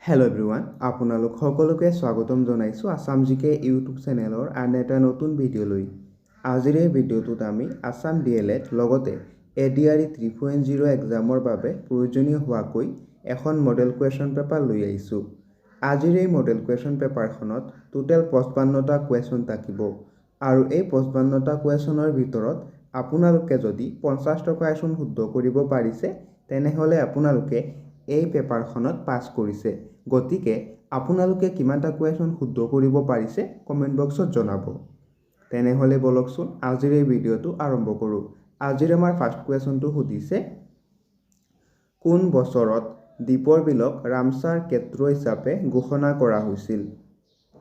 Hello' everyone, আপোনালোক সকলোকে স্বাগতম জনাইছোঁ আছাম জিকে ইউটিউব চেনেলৰ আন এটা নতুন ভিডিঅ'লৈ। আজিৰ এই ভিডিঅ'টোত আমি আছাম DLED লগতে ADRE 3.0 এক্সামৰ বাবে প্ৰয়োজনীয় হোৱাকৈ এখন মডেল কুৱেশ্যন পেপাৰ লৈ আহিছোঁ। আজিৰ এই মডেল কুৱেশ্যন পেপাৰখনত টোটেল 55টা কুৱেশ্যন থাকিব আৰু এই 55টা কুৱেশ্যনৰ ভিতৰত আপোনালোকে যদি 50 টকা শুদ্ধ কৰিব পাৰিছে তেনেহ'লে আপোনালোকে এই পেপাৰখনত পাছ কৰিছে। গতিকে আপোনালোকে কিমানটা কুৱেশ্যন শুদ্ধ কৰিব পাৰিছে কমেণ্ট বক্সত জনাব। তেনেহ'লে বলকচোন আজিৰ এই ভিডিঅ'টো আৰম্ভ কৰোঁ। আজিৰ আমাৰ ফাৰ্ষ্ট কুৱেশ্যনটো সুধিছে, কোন বছৰত দীপৰ বিলক ৰামছাৰ ক্ষেত্ৰ হিচাপে ঘোষণা কৰা হৈছিল?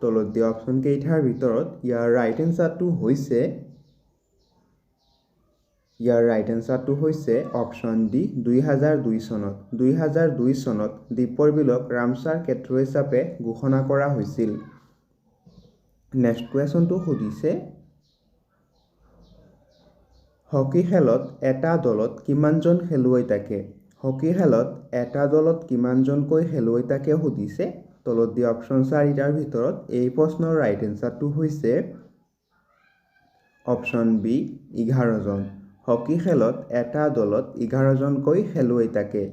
তলত দিয়া অপশ্যন কেইটাৰ ভিতৰত ইয়াৰ ৰাইট এনচাৰটো হৈছে অপশ্যন ডি 2002 চনত। 2002 চনত দীপৰ বিলক ৰামছাৰ ক্ষেত্ৰ হিচাপে ঘোষণা কৰা হৈছিল। নেক্সট কুৱেশ্যনটো সুধিছে, হকী খেলত এটা দলত কিমানজন খেলুৱৈ থাকে? হকী খেলত এটা দলত কিমানজনকৈ খেলুৱৈ থাকে সুধিছে। তলত দিয়া অপশ্যন চাৰিটাৰ ভিতৰত এই প্ৰশ্নৰ ৰাইট এনচাৰটো হৈছে অপশ্যন বি 11জন। হকী খেলত এটা দলত 11জনকৈ খেলুৱৈ থাকে।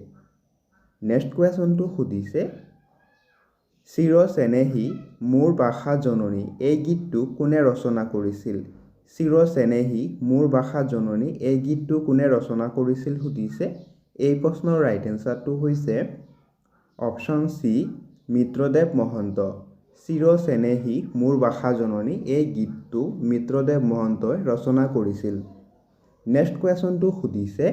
নেক্সট কুৱেশ্যনটো সুধিছে, চিৰ চেনেহী মোৰ ভাষা জননী এই গীতটো কোনে ৰচনা কৰিছিল? চিৰ চেনেহী মোৰ ভাষা জননী এই গীতটো কোনে ৰচনা কৰিছিল সুধিছে। এই প্ৰশ্নৰ ৰাইট এনচাৰটো হৈছে অপশ্যন চি মিত্ৰদেৱ মহন্ত। চিৰ চেনেহী মোৰ ভাষা জননী এই গীতটো মিত্ৰদেৱ মহন্তই ৰচনা কৰিছিল। নেক্সট কুৱেশ্যনটো সুধিছে,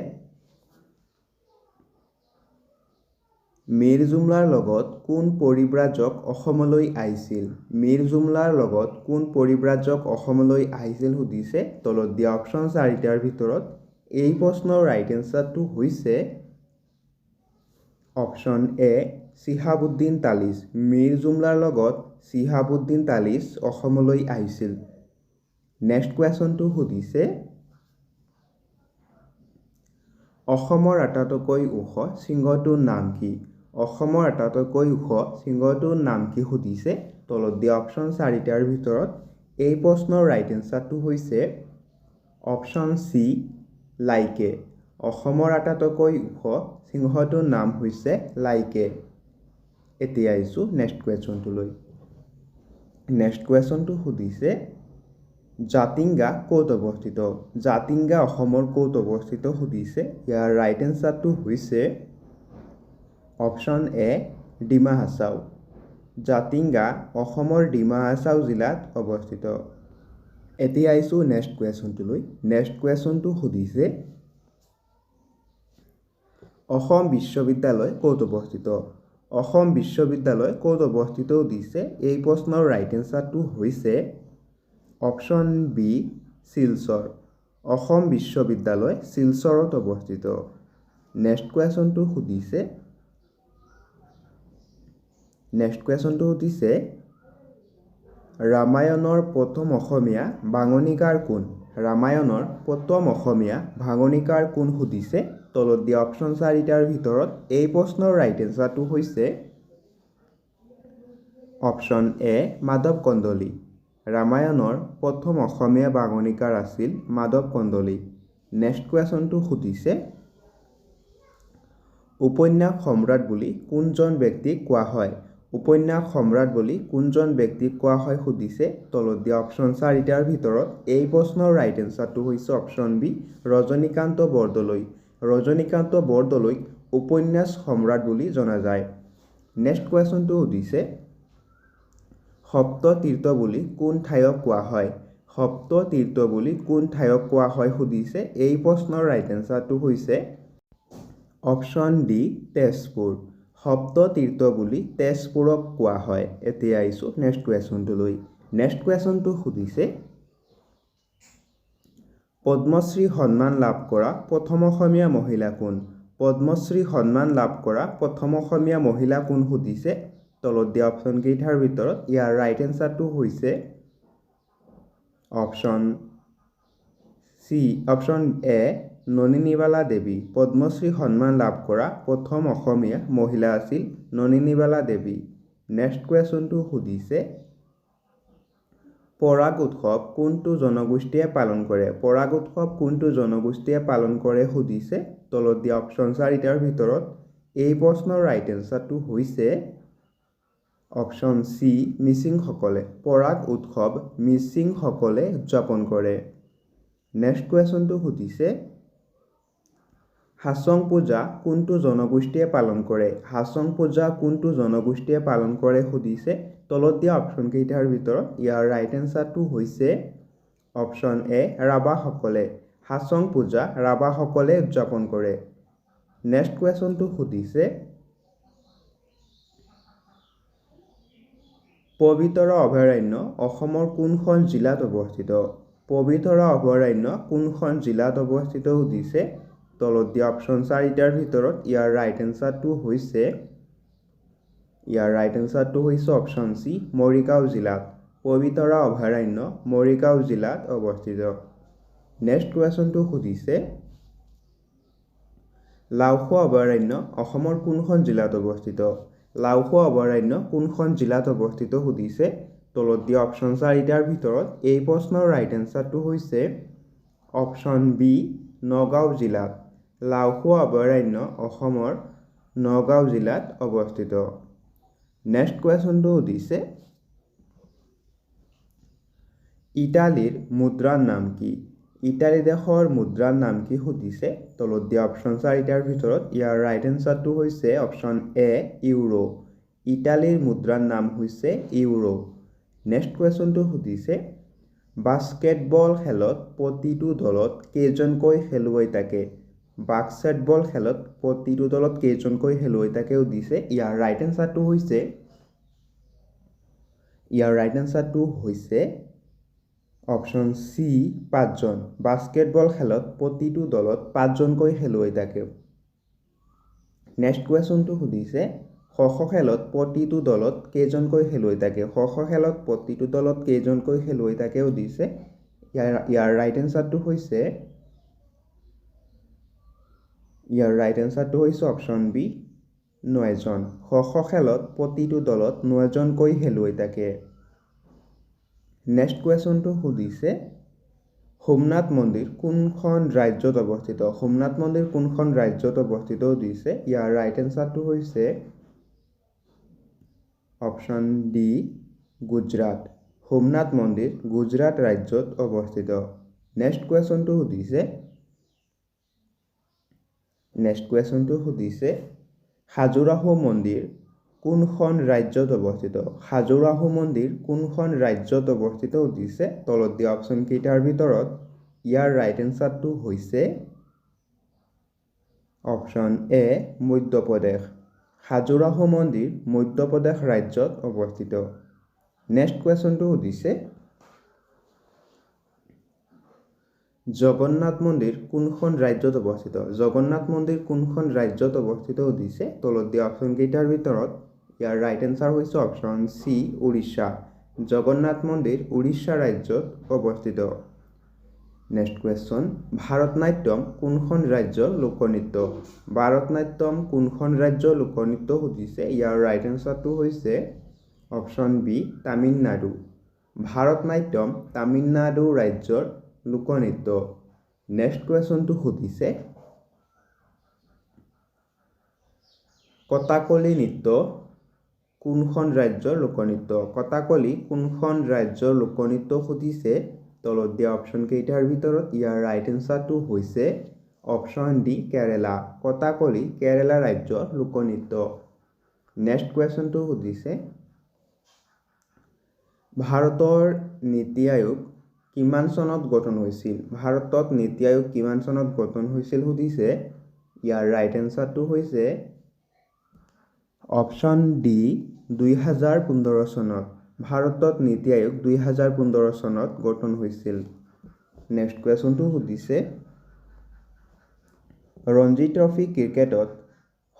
মীৰ জুমলাৰ লগত কোন পৰিব্ৰাজক অসমলৈ আহিছিল? মীৰ জুমলাৰ লগত কোন পৰিব্ৰাজক অসমলৈ আহিছিল সুধিছে। তলত দিয়া অপশ্যন চাৰিটাৰ ভিতৰত এই প্ৰশ্নৰ ৰাইট এনচাৰটো হৈছে অপশ্যন এ চিহাবুদ্দিন তালিচ। মীৰ জুমলাৰ লগত চিহাবুদ্দিন তালিচ অসমলৈ আহিছিল। নেক্সট কুৱেশ্যনটো সুধিছে, অসমৰ আটাইতকৈ ওখ শৃংগটোৰ নাম কি? অসমৰ আটাইতকৈ ওখ শৃংগটোৰ নাম কি সুধিছে। তলত দিয়া অপশ্যন চাৰিটাৰ ভিতৰত এই প্ৰশ্নৰ ৰাইট এনচাৰটো হৈছে অপশ্যন চি লাইকে। অসমৰ আটাইতকৈ ওখ শৃংগটোৰ নাম হৈছে লাইকে। এতিয়া আহিছোঁ নেক্সট কুৱেশ্যনটোলৈ। নেক্সট কুৱেশ্যনটো সুধিছে, জাতিংগা ক'ত অৱস্থিত? জাতিংগা অসমৰ ক'ত অৱস্থিত সুধিছে। ইয়াৰ ৰাইট এনচাৰটো হৈছে অপশ্যন এ ডিমা হাছাও। জাতিংগা অসমৰ ডিমা হাছাও জিলাত অৱস্থিত। এতিয়া আহিছোঁ নেক্সট কুৱেশ্যনটোলৈ। নেক্সট কুৱেশ্যনটো সুধিছে, অসম বিশ্ববিদ্যালয় ক'ত অৱস্থিত? অসম বিশ্ববিদ্যালয় ক'ত অৱস্থিত সুধিছে। এই প্ৰশ্নৰ ৰাইট এনচাৰটো হৈছে অপশ্যন বি শিলচৰ। অসম বিশ্ববিদ্যালয় শিলচৰত অৱস্থিত। নেক্সট কুৱেশ্যনটো সুধিছে, ৰামায়ণৰ প্ৰথম অসমীয়া ভাঙনিকাৰ কোন? ৰামায়ণৰ প্ৰথম অসমীয়া ভাঙনিকাৰ কোন সুধিছে। তলত দিয়া অপশ্যন চাৰিটাৰ ভিতৰত এই প্ৰশ্নৰ ৰাইট এনচাৰটো হৈছে অপশ্যন এ মাধৱ কন্দলী। ৰামায়ণৰ প্ৰথম অসমীয়া ভাঙনিকাৰ আছিল মাধৱ কন্দলী। নেক্সট কুৱেশ্যনটো সুধিছে, উপন্যাস সম্ৰাট বুলি কোনজন ব্যক্তিক কোৱা হয়? উপন্যাস সম্ৰাট বুলি কোনজন ব্যক্তিক কোৱা হয় সুধিছে। তলত দিয়া অপশ্যন চাৰিটাৰ ভিতৰত এই প্ৰশ্নৰ ৰাইট এনচাৰটো হৈছে অপশ্যন বি ৰজনীকান্ত বৰদলৈ। ৰজনীকান্ত বৰদলৈক উপন্যাস সম্ৰাট বুলি জনা যায়। নেক্সট কুৱেশ্যনটো সুধিছে, সপ্ততীৰ্থ বুলি কোন ঠাইক কোৱা হয়? সপ্ততীৰ্থ বুলি কোন ঠাইক কোৱা হয় সুধিছে। এই প্ৰশ্নৰ ৰাইট এনচাৰটো হৈছে অপশ্যন ডি তেজপুৰ। সপ্ততীৰ্থ বুলি তেজপুৰক কোৱা হয়। এতিয়া আহিছোঁ নেক্সট কুৱেশ্যনটোলৈ। নেক্সট কুৱেশ্যনটো সুধিছে, পদ্মশ্ৰী সন্মান লাভ কৰা প্ৰথম অসমীয়া মহিলা কোন? পদ্মশ্ৰী সন্মান লাভ কৰা প্ৰথম অসমীয়া মহিলা কোন সুধিছে। তলত দিয়া অপশ্যন কেইটাৰ ভিতৰত ইয়াৰ ৰাইট এনচাৰটো হৈছে অপশ্যন এ নলিনীবালা দেৱী। পদ্মশ্ৰী সন্মান লাভ কৰা প্ৰথম অসমীয়া মহিলা আছিল ননিনীবালা দেৱী নেক্সট কুৱেশ্যনটো সুধিছে পৰাগ উৎসৱ কোনটো জনগোষ্ঠীয়ে পালন কৰে পৰাগ উৎসৱ কোনটো জনগোষ্ঠীয়ে পালন কৰে সুধিছে তলত দিয়া অপশ্যন 4টাৰ ভিতৰত এই প্ৰশ্নৰ ৰাইট এনসাৰটো হৈছে অপশ্যন সি মিচিংসকলে পৰাগ উৎসৱ মিচিংসকলে উদযাপন কৰে নেক্সট কুৱেশ্যনটো সুধিছে হাছং পূজা কোনটো জনগোষ্ঠীয়ে পালন কৰে হাছং পূজা কোনটো জনগোষ্ঠীয়ে পালন কৰে সুধিছে তলত দিয়া অপশ্যন কেইটাৰ ভিতৰত ইয়াৰ ৰাইট এনসাৰটো হৈছে অপশ্যন এ ৰাভাসকলে হাছং পূজা ৰাভাসকলে উদযাপন কৰে নেক্সট কুৱেশ্যনটো সুধিছে পবিতৰা অভয়াৰণ্য অসমৰ কোনখন জিলাত অৱস্থিত পবিতৰা অভয়াৰণ্য কোনখন জিলাত অৱস্থিত সুধিছে তলত দিয়া অপশ্যন 4টাৰ ভিতৰত ইয়াৰ ৰাইট এনসাৰটো হৈছে অপশ্যন সি মৰিগাঁও জিলাত পবিতৰা অভয়াৰণ্য মৰিগাঁও জিলাত অৱস্থিত নেক্সট কুৱেশ্যনটো সুধিছে লাওখোৱা অভয়াৰণ্য অসমৰ কোনখন জিলাত অৱস্থিত লাওখোৱা অভয়াৰণ্য কোনখন জিলাত অৱস্থিত সুধিছে তলত দিয়া অপশ্যন 4টাৰ ভিতৰত এই প্ৰশ্নৰ ৰাইট এনসাৰটো হৈছে অপশ্যন বি নগাঁও জিলাত লাওখোৱা অভয়াৰণ্য অসমৰ নগাঁও জিলাত অৱস্থিত নেক্সট কুৱেশ্যনটো সুধিছে ইটালীৰ মুদ্ৰাৰ নাম কি ইটালী দেশৰ মুদ্ৰাৰ নাম কি সুধিছে তলত দিয়া অপশ্যন 4টাৰ ভিতৰত ইয়াৰ ৰাইট এনসাৰটো হৈছে অপশ্যন এ ইউৰো ইটালীৰ মুদ্ৰাৰ নাম হৈছে ইউৰো নেক্সট কুৱেশ্যনটো সুধিছে বাস্কেটবল খেলত প্ৰতিটো দলত কেইজনকৈ খেলুৱৈ থাকে বাস্কেটবল খেলত প্ৰতিটো দলত কেইজনকৈ খেলুৱৈ থাকে সুধিছে ইয়াৰ ৰাইট এনসাৰটো হৈছে অপশ্যন সি 5জন বাস্কেটবল খেলত প্ৰতিটো দলত 5জনকৈ খেলুৱৈ থাকে নেক্সট কুৱেশ্যনটো সুধিছে শ শ খেলত প্ৰতিটো দলত কেইজনকৈ খেলুৱৈ থাকে শ শ খেলত প্ৰতিটো দলত কেইজনকৈ খেলুৱৈ থাকে সুধিছে ইয়াৰ ৰাইট এনসাৰটো হৈছে অপশ্যন বি 9জন শ শ খেলত প্ৰতিটো দলত 9জনকৈ খেলুৱৈ থাকে নেক্সট কুৱেশ্যনটো সুধিছে সোমনাথ মন্দিৰ কোনখন ৰাজ্যত অৱস্থিত সোমনাথ মন্দিৰ কোনখন ৰাজ্যত অৱস্থিত সুধিছে ইয়াৰ ৰাইট এনসাৰটো হৈছে অপশ্যন ডি গুজৰাট সোমনাথ মন্দিৰ গুজৰাট ৰাজ্যত অৱস্থিত নেক্সট কুৱেশ্যনটো সুধিছে খাজুৰাহো মন্দিৰ কোনখন ৰাজ্যত অৱস্থিত খাজুৰাহো মন্দিৰ কোনখন ৰাজ্যত অৱস্থিত সুধিছে তলত দিয়া অপশ্যন কেইটাৰ ভিতৰত ইয়াৰ ৰাইট এনসাৰটো হৈছে অপশ্যন এ মধ্যপ্ৰদেশ খাজুৰাহো মন্দিৰ মধ্যপ্ৰদেশ ৰাজ্যত অৱস্থিত নেক্সট কুৱেশ্যনটো সুধিছে জগন্নাথ মন্দিৰ কোনখন ৰাজ্যত অৱস্থিত জগন্নাথ মন্দিৰ কোনখন ৰাজ্যত অৱস্থিত সুধিছে তলত দিয়া অপশ্যন কেইটাৰ ভিতৰত ইয়াৰ ৰাইট এনসাৰ হৈছে অপশ্যন সি উৰিষ্যা জগন্নাথ মন্দিৰ উৰিষ্যা ৰাজ্যত অৱস্থিত নেক্সট কুৱেশ্যন ভাৰতনাট্যম কোনখন ৰাজ্যৰ লোকনৃত্য ভাৰতনাট্যম কোনখন ৰাজ্যৰ লোকনৃত্য সুধিছে ইয়াৰ ৰাইট এনসাৰটো হৈছে অপশ্যন বি তামিলনাডু ভাৰতনাট্যম তামিলনাডু ৰাজ্যৰ লোকনৃত্য নেক্সট কুৱেশ্যনটো সুধিছে কথাকলি নৃত্য কোনখন ৰাজ্যৰ লোকনৃত্য কথাকলি কোনখন ৰাজ্যৰ লোকনৃত্য সুধিছে তলত দিয়া অপশ্যন কেইটাৰ ভিতৰত ইয়াৰ ৰাইট এনসাৰটো হৈছে অপশ্যন ডি কেৰেলা কথাকলি কেৰেলা ৰাজ্যৰ লোকনৃত্য নেক্সট কুৱেশ্যনটো সুধিছে ভাৰতৰ নীতি আয়োগ কিমান চনত গঠন হৈছিল ভাৰতত নীতি আয়োগ কিমান চনত গঠন হৈছিল সুধিছে ইয়াৰ ৰাইট এনসাৰটো হৈছে অপশ্যন ডি 2015 চনত ভাৰতত নীতি আয়োগ 2015 চনত গঠন হৈছিল নেক্সট কুৱেশ্যনটো সুধিছে ৰঞ্জি ট্ৰফি ক্ৰিকেটত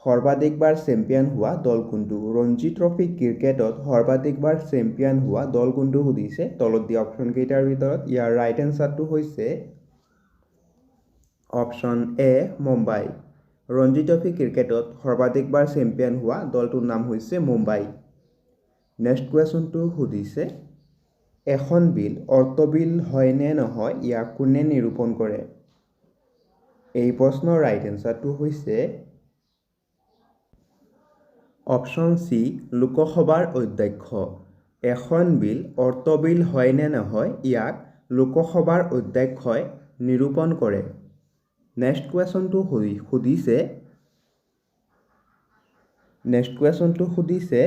সৰ্বাধিকবাৰ চেম্পিয়ন হোৱা দল কোনটো ৰঞ্জি ট্ৰফি ক্ৰিকেটত সৰ্বাধিকবাৰ চেম্পিয়ন হোৱা দল কোনটো সুধিছে তলত দিয়া অপশ্যন কেইটাৰ ভিতৰত ইয়াৰ ৰাইট এনসাৰটো হৈছে option A Mumbai Ranji trophy ক্ৰিকেটত সৰ্বাধিকবাৰ চেম্পিয়ন হোৱা দলটোৰ নাম হৈছে মুম্বাই। নেক্সট কুৱেশ্যনটো সুধিছে এখন বিল অৰ্থবিল হয় নে নহয় ইয়াক কোনে নিৰূপণ কৰে? এই প্ৰশ্নৰ ৰাইট এনচাৰটো হৈছে অপশ্যন চি লোকসভাৰ অধ্যক্ষ। এখন বিল অৰ্থবিল হয় নে নহয় ইয়াক লোকসভাৰ অধ্যক্ষই নিৰূপণ কৰে। নেক্সট কুৱেশ্যনটো সুধিছে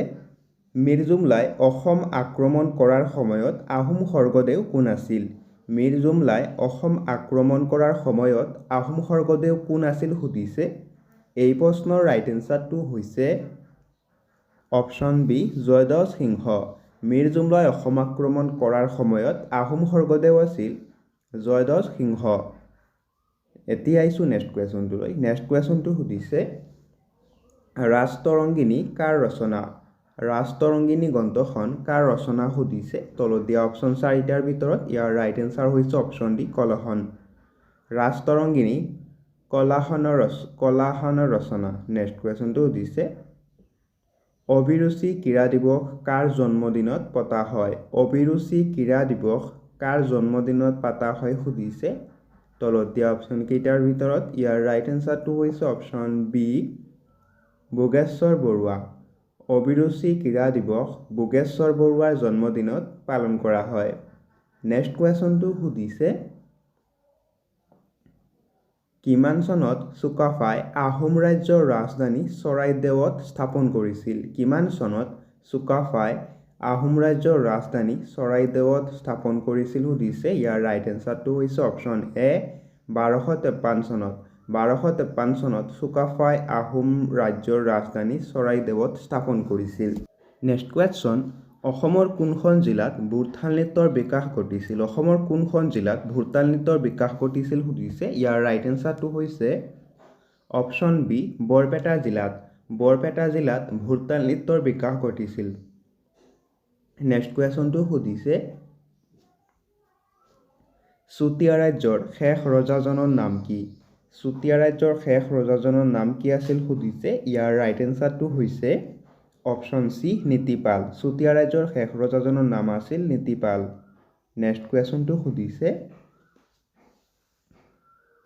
মীৰ জুমলাই অসম আক্ৰমণ কৰাৰ সময়ত আহোম স্বৰ্গদেউ কোন আছিল? মীৰ জুমলাই অসম আক্ৰমণ কৰাৰ সময়ত আহোম স্বৰ্গদেউ কোন আছিল সুধিছে। এই প্ৰশ্নৰ ৰাইট এনচাৰটো হৈছে অপশ্যন বি জয়ধ্বজ সিংহ। মীৰ জুমলাই অসম আক্ৰমণ কৰাৰ সময়ত আহোম স্বৰ্গদেউ আছিল জয়ধ্বজ সিংহ। এতিয়া আহিছোঁ নেক্সট কুৱেশ্যনটোলৈ। নেক্সট কুৱেশ্যনটো সুধিছে ৰাজতৰংগিনী কাৰ ৰচনা? ৰাজতৰংগিনী গ্ৰন্থখন কাৰ ৰচনা সুধিছে। তলত দিয়া অপশ্যন 4টাৰ ভিতৰত ইয়াৰ ৰাইট এনচাৰ হৈছে অপশ্যন ডি কলহন। ৰাজতৰংগিনী কলাহনৰ ৰচনা। নেক্সট কুৱেশ্যনটো সুধিছে অভিৰুচি ক্ৰীড়া দিৱস কাৰ জন্মদিনত পতা হয়? অভিৰুচি ক্ৰীড়া দিৱস কাৰ জন্মদিনত পতা হয় সুধিছে। তলত দিয়া অপশ্যন কেইটাৰ ভিতৰত ইয়াৰ ৰাইট এনচাৰটো হৈছে অপশ্যন বি ভোগেশ্বৰ বৰুৱা। অভিৰুচি ক্ৰীড়া দিৱস ভোগেশ্বৰ বৰুৱাৰ জন্মদিনত পালন কৰা হয়। নেক্সট কুৱেশ্যনটো সুধিছে কিমান চনত চুকাফাই আহোম ৰাজ্যৰ ৰাজধানী চৰাইদেউত স্থাপন কৰিছিল? কিমান চনত চুকাফাই আহোম ৰাজ্যৰ ৰাজধানী চৰাইদেউত স্থাপন কৰিছিল সুধিছে। ইয়াৰ ৰাইট এনচাৰটো হৈছে অপশ্যন এ 1253 চনত। 1253 চনত চুকাফাই আহোম ৰাজ্যৰ ৰাজধানী চৰাইদেউত স্থাপন কৰিছিল। নেক্সট কুৱেশ্যন অসমৰ কোনখন জিলাত ভোৰতাল নৃত্যৰ বিকাশ ঘটিছিল? অসমৰ কোনখন জিলাত ভোৰতাল নৃত্যৰ বিকাশ ঘটিছিল সুধিছে। ইয়াৰ ৰাইট এনচাৰটো হৈছে অপশ্যন বি বৰপেটা জিলাত। বৰপেটা জিলাত ভোৰতাল নৃত্যৰ বিকাশ ঘটিছিল। নেক্সট কুৱেশ্যনটো সুধিছে চুতীয়া ৰাজ্যৰ শেষ ৰজাজনৰ নাম কি? চুতীয়া ৰাজ্যৰ শেষ ৰজাজনৰ নাম কি আছিল সুধিছে। ইয়াৰ ৰাইট এনচাৰটো হৈছে অপশ্যন চি নীতিপাল। চুতীয়া ৰাজ্যৰ শেষ ৰজাজনৰ নাম আছিল নীতিপাল। নেক্সট কুৱেশ্যনটো সুধিছে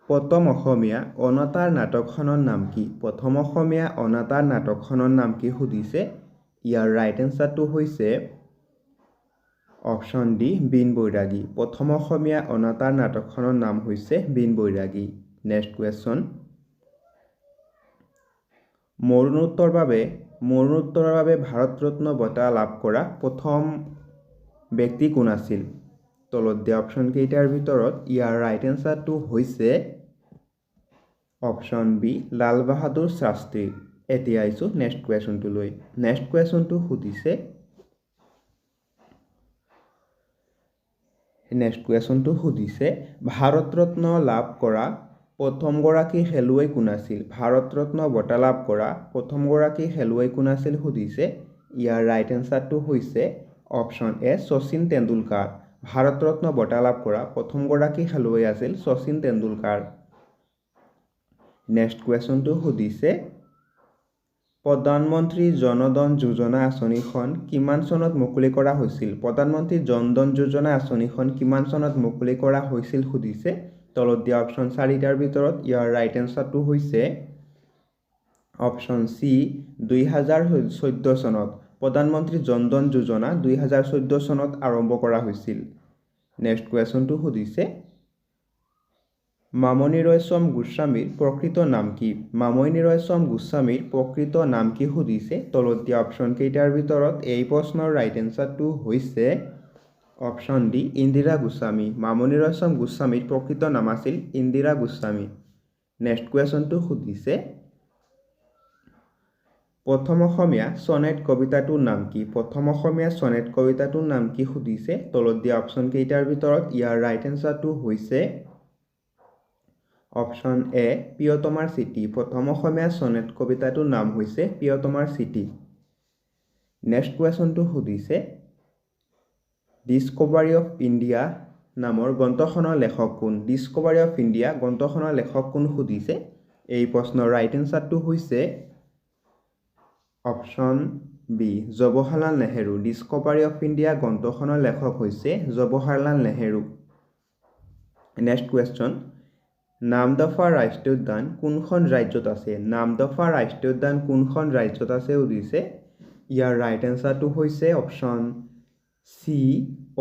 প্ৰথম অসমীয়া অনাতাঁৰ নাটকখনৰ নাম কি? প্ৰথম অসমীয়া অনাতাঁৰ নাটকখনৰ নাম কি সুধিছে। ইয়াৰ ৰাইট এনচাৰটো হৈছে অপশ্যন ডি বীণ বৈৰাগী। প্ৰথম অসমীয়া অনাতাঁৰ নাটকখনৰ নাম হৈছে বীণ বৈৰাগী। নেক্সট কুৱেশ্যন মৰণোত্তৰৰ বাবে ভাৰত ৰত্ন বঁটা লাভ কৰা প্ৰথম ব্যক্তি কোন আছিল? তলত দিয়া অপশ্যন কেইটাৰ ভিতৰত ইয়াৰ ৰাইট এনচাৰটো হৈছে অপশ্যন বি লাল বাহাদুৰ শাস্ত্ৰী। এতিয়া আহিছোঁ নেক্সট কুৱেশ্যনটোলৈ। নেক্সট কুৱেশ্যনটো সুধিছে ভাৰত ৰত্ন লাভ কৰা প্ৰথমগৰাকী খেলুৱৈ কোন আছিল? ভাৰত ৰত্ন বঁটা লাভ কৰা প্ৰথমগৰাকী খেলুৱৈ কোন আছিল সুধিছে। ইয়াৰ ৰাইট এনচাৰটো হৈছে অপশ্যন এ শচীন তেণ্ডুলকাৰ। ভাৰত ৰত্ন বঁটা লাভ কৰা প্ৰথমগৰাকী খেলুৱৈ আছিল শচীন তেণ্ডুলকাৰ। নেক্সট কুৱেশ্যনটো সুধিছে প্ৰধানমন্ত্ৰী জন ধন যোজনা আঁচনিখন কিমান চনত মুকলি কৰা হৈছিল? প্ৰধানমন্ত্ৰী জন ধন যোজনা আঁচনিখন কিমান চনত মুকলি কৰা হৈছিল সুধিছে। তলত দিয়া অপশ্যন 4টাৰ ভিতৰত ইয়াৰ ৰাইট এনচাৰটো হৈছে অপশ্যন চি 2014 চনত। প্ৰধানমন্ত্ৰী জন ধন যোজনা 2014 চনত আৰম্ভ কৰা হৈছিল। নেক্সট কুৱেশ্যনটো সুধিছে মামণি ৰয়ছম গোস্বামীৰ প্ৰকৃত নাম কি? মামণি ৰয়ছম গোস্বামীৰ প্ৰকৃত নাম কি সুধিছে। তলত দিয়া অপশ্যন কেইটাৰ ভিতৰত এই প্ৰশ্নৰ ৰাইট এনচাৰটো হৈছে অপশ্যন ডি ইন্দিৰা গোস্বামী। মামণি ৰয়ছম গোস্বামীৰ প্ৰকৃত নাম আছিল ইন্দিৰা গোস্বামী। নেক্সট কুৱেশ্যনটো সুধিছে প্ৰথম অসমীয়া ছনেট কবিতাটোৰ নাম কি? প্ৰথম অসমীয়া ছনেট কবিতাটোৰ নাম কি সুধিছে। তলত দিয়া অপশ্যন কেইটাৰ ভিতৰত ইয়াৰ ৰাইট এনচাৰটো হৈছে অপশ্যন এ প্ৰিয়তমাৰ চিঠি। প্ৰথম অসমীয়া ছনেট কবিতাটোৰ নাম হৈছে প্ৰিয়তমাৰ চিঠি। নেক্সট কুৱেশ্যনটো সুধিছে ডিস্কভাৰী অফ ইণ্ডিয়া নামৰ গ্ৰন্থখনৰ লেখক কোন? ডিস্কভাৰী অফ ইণ্ডিয়া গ্ৰন্থখনৰ লেখক কোন সুধিছে। এই প্ৰশ্নৰ ৰাইট এনসাৰটো হৈছে option B Jawaharlal Nehru discovery of India গ্ৰন্থখনৰ লেখক হৈছে জৱাহৰলাল নেহেৰু নেক্সট কুৱেশ্যন নামদফা ৰাষ্ট্ৰীয় উদ্যান কোনখন ৰাজ্যত আছে নামদফা ৰাষ্ট্ৰীয় উদ্যান কোনখন ৰাজ্যত আছে সুধিছে ইয়াৰ ৰাইট এনসাৰটো হৈছে অপশ্যন সি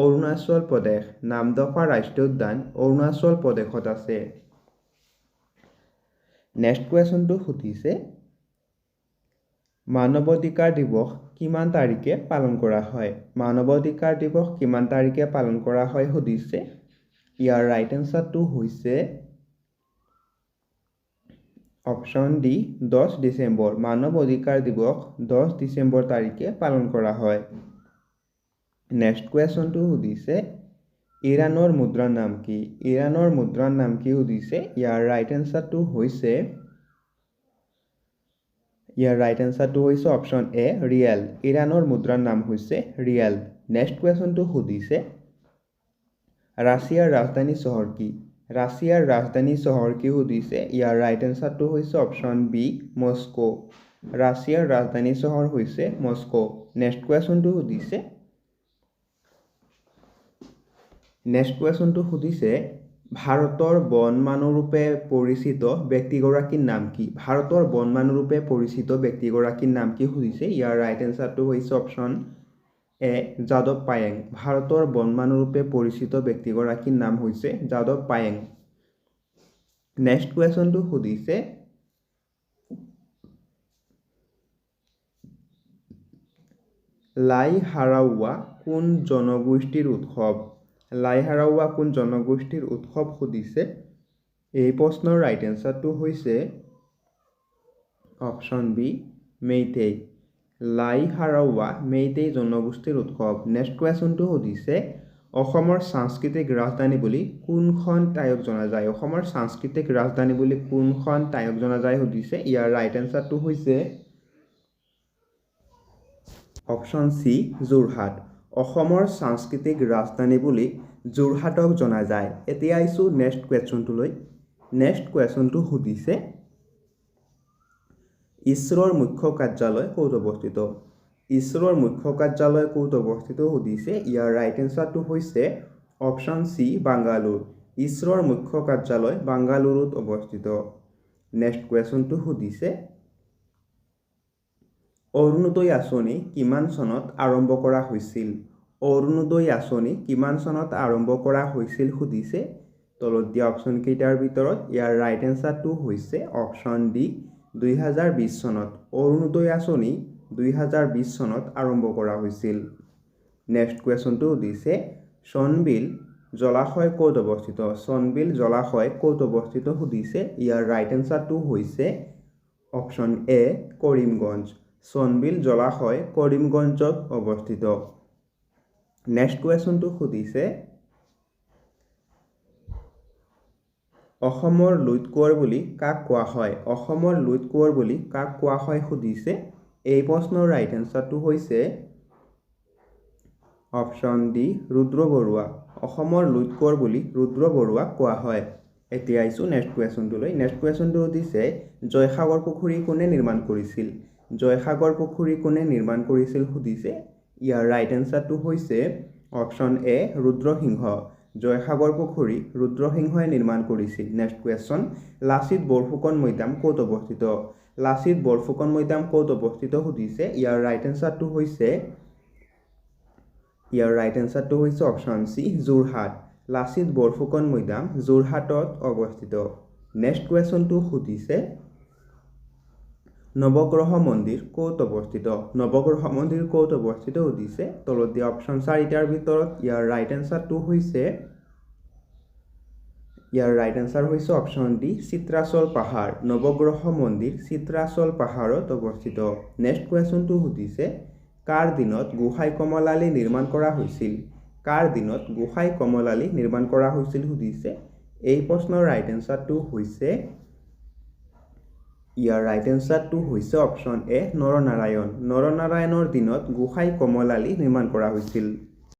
অৰুণাচল প্ৰদেশ নামদফা ৰাষ্ট্ৰীয় উদ্যান অৰুণাচল প্ৰদেশত আছে নেক্সট কুৱেশ্যনটো সুধিছে মানৱ অধিকাৰ দিৱস কিমান তাৰিখে পালন কৰা হয় মানৱ অধিকাৰ দিৱস কিমান তাৰিখে পালন কৰা হয় সুধিছে ইয়াৰ ৰাইট এনসাৰটো হৈছে অপশ্যন ডি 10 ডিসেম্বৰ মানৱ অধিকাৰ দিৱস 10 ডিসেম্বৰ তাৰিখে পালন কৰা হয় নেক্সট কুৱেশ্যনটো সুধিছে ইৰাণৰ মুদ্ৰাৰ নাম কি ইৰাণৰ মুদ্ৰাৰ নাম কি সুধিছে ইয়াৰ ৰাইট এনসাৰটো হৈছে অপশ্যন এ ৰিয়েল ইৰাণৰ মুদ্ৰাৰ নাম হৈছে ৰিয়েল নেক্সট কুৱেশ্যনটো সুধিছে ৰাছিয়াৰ ৰাজধানী চহৰ কি ৰাছিয়াৰ ৰাজধানী চহৰ কি সুধিছে ইয়াৰ ৰাইট এনসাৰটো হৈছে অপশ্যন বি মস্কো ৰাছিয়াৰ ৰাজধানী চহৰ হৈছে মস্কো নেক্সট কুৱেশ্যনটো সুধিছে ভাৰতৰ বনমানু ৰূপে পৰিচিত ব্যক্তিগৰাকীৰ নাম কি ভাৰতৰ বনমানু ৰূপে পৰিচিত ব্যক্তিগৰাকীৰ নাম কি সুধিছে ইয়াৰ ৰাইট এনসাৰটো হৈছে অপশ্যন এ যাদৱ পায়েং ভাৰতৰ বনমানু ৰূপে পৰিচিত ব্যক্তিগৰাকীৰ নাম হৈছে যাদৱ পায়েং নেক্সট কুৱেশ্যনটো সুধিছে লাই হাৰাওৱা কোন জনগোষ্ঠীৰ উৎসৱ লাই হাৰাওৱা কোন জনগোষ্ঠীৰ উৎসৱ সুধিছে এই প্ৰশ্নৰ ৰাইট এনসাৰটো হৈছে অপশ্যন বি মেইতেই লাই হাৰাওৱা মেইতেই জনগোষ্ঠীৰ উৎসৱ নেক্সট কুৱেশ্যনটো সুধিছে অসমৰ সাংস্কৃতিক ৰাজধানী বুলি কোনখন ঠাইক জনা যায় অসমৰ সাংস্কৃতিক ৰাজধানী বুলি কোনখন ঠাইক জনা যায় সুধিছে ইয়াৰ ৰাইট এনসাৰটো হৈছে অপশ্যন সি যোৰহাট অসমৰ সাংস্কৃতিক ৰাজধানী বুলি যোৰহাটক জনা যায় এতিয়া আইছো নেক্সট কুৱেশ্যনটোলৈ নেক্সট কুৱেশ্যনটো সুধিছে ইছৰোৰ মুখ্য কাৰ্যালয় ক'ত অৱস্থিত ইছৰোৰ মুখ্য কাৰ্যালয় ক'ত অৱস্থিত সুধিছে ইয়াৰ ৰাইট এনসাৰটো হৈছে অপশ্যন সি বাংগালোৰ ইছৰোৰ মুখ্য কাৰ্যালয় বাংগালুৰুত অৱস্থিত নেক্সট কুৱেশ্যনটো সুধিছে অৰুণোদয় আঁচনি কিমান চনত আৰম্ভ কৰা হৈছিল অৰুণোদয় আঁচনি কিমান চনত আৰম্ভ কৰা হৈছিল সুধিছে তলত দিয়া অপশ্যন কেইটাৰ ভিতৰত ইয়াৰ ৰাইট এনসাৰটো হৈছে অপশ্যন ডি 2020 চনত অৰুণোদয় আঁচনি 2020 চনত আৰম্ভ কৰা হৈছিল নেক্সট কুৱেশ্যনটো সুধিছে সোণবিল জলাশয় ক'ত অৱস্থিত সোণবিল জলাশয় ক'ত অৱস্থিত সুধিছে ইয়াৰ ৰাইট এনসাৰটো হৈছে অপশ্যন এ কৰিমগঞ্জ সোণবিল জলাশয় কৰিমগঞ্জত অৱস্থিত নেক্সট কুৱেশ্যনটো সুধিছে অসমৰ লুইত কোঁৱৰ বুলি কাক কোৱা হয় অসমৰ লুইত কোঁৱৰ বুলি কাক কোৱা হয় সুধিছে এই প্ৰশ্নৰ ৰাইট এনসাৰটো হৈছে অপশ্যন ডি ৰুদ্ৰ বৰুৱা অসমৰ লুইত কোঁৱৰ বুলি ৰুদ্ৰ বৰুৱাক কোৱা হয় এতিয়া আইছো নেক্সট কুৱেশ্যনটোলৈ নেক্সট কুৱেশ্যনটো সুধিছে জয়সাগৰ পুখুৰী কোনে নিৰ্মাণ কৰিছিল জয়সাগৰ পুখুৰী কোনে নিৰ্মাণ কৰিছিল সুধিছে ইয়াৰ ৰাইট এনসাৰটো হৈছে অপশ্যন এ ৰুদ্ৰসিংহ জয়সাগৰ পুখুৰী ৰুদ্ৰসিংহই নিৰ্মাণ কৰিছিল নেক্সট কুৱেশ্যন লাচিত বৰফুকন মৈদাম ক'ত অৱস্থিত লাচিত বৰফুকন মৈদাম ক'ত অৱস্থিত সুধিছে ইয়াৰ ৰাইট এনসাৰটো হৈছে অপশ্যন সি যোৰহাট লাচিত বৰফুকন মৈদাম যোৰহাটত অৱস্থিত নেক্সট কুৱেশ্যনটো সুধিছে নৱগ্ৰহ মন্দিৰ ক'ত অৱস্থিত নৱগ্ৰহ মন্দিৰ ক'ত অৱস্থিত সুধিছে তলত দিয়া অপশ্যন চাৰিটাৰ ভিতৰত ইয়াৰ ৰাইট এনসাৰটো হৈছে অপশ্যন ডি চিত্ৰাচল পাহাৰ নৱগ্ৰহ মন্দিৰ চিত্ৰাচল পাহাৰত অৱস্থিত নেক্সট কুৱেশ্যনটো সুধিছে কাৰ দিনত গোহাঁই কমলালী নিৰ্মাণ কৰা হৈছিল কাৰ দিনত গোহাঁই কমলালী নিৰ্মাণ কৰা হৈছিল সুধিছে এই প্ৰশ্নৰ ৰাইট এনসাৰটো হৈছে ইয়াৰ ৰাইট এনসাৰটো হৈছে অপশ্যন এ নৰনাৰায়ণৰ দিনত গোহাঁই কমলালী নিৰ্মাণ কৰা হৈছিল